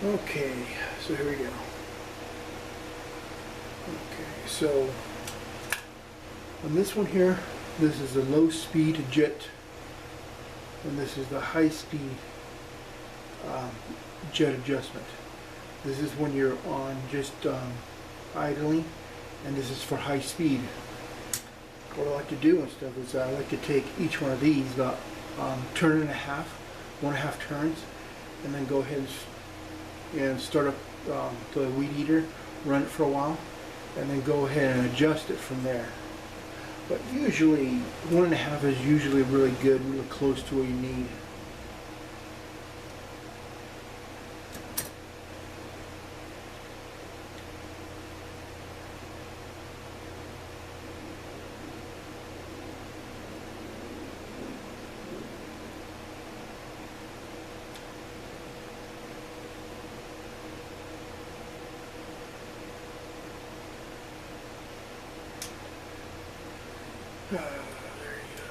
Okay, so here we go. Okay, so on this one here, this is the low speed jet, and this is the high speed jet adjustment. This is when you're on just idling, and this is for high speed. What I like to do and stuff is I like to take each one of these about turn and a half, 1.5 turns, and then go ahead and start up the weed eater, run it for a while, and then go ahead and adjust it from there. But usually 1.5 is usually really good, really close to what you need. There you go.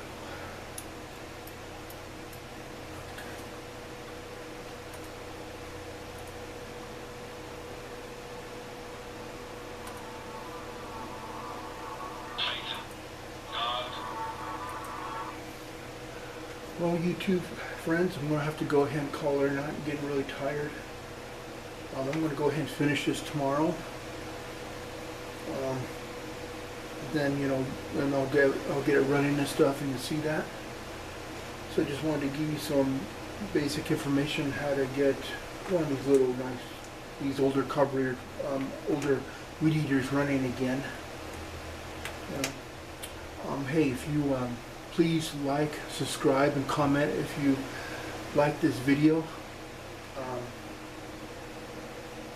Well, YouTube friends, I'm going to have to go ahead and call it a night. I'm getting really tired. I'm going to go ahead and finish this tomorrow. Then, you know, then I'll get it running and stuff, and you'll see that. So I just wanted to give you some basic information how to get one of these little nice, these older carburetor, older weed eaters running again. Hey, if you please like, subscribe, and comment if you like this video.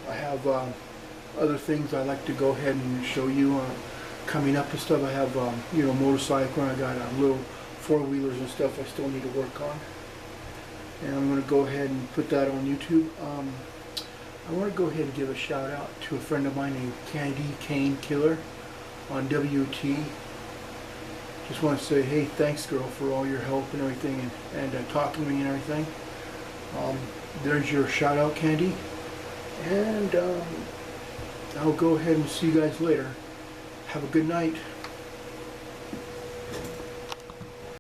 I have other things I like to go ahead and show you coming up and stuff. I have you know, motorcycle, and I got little four-wheelers and stuff I still need to work on, and I'm going to go ahead and put that on YouTube. I want to go ahead and give a shout out to a friend of mine named Candy Cane Killer on WT. Just want to say, hey, thanks girl for all your help and everything, and talking to me and everything. There's your shout out, Candy, and I'll go ahead and see you guys later. Have a good night.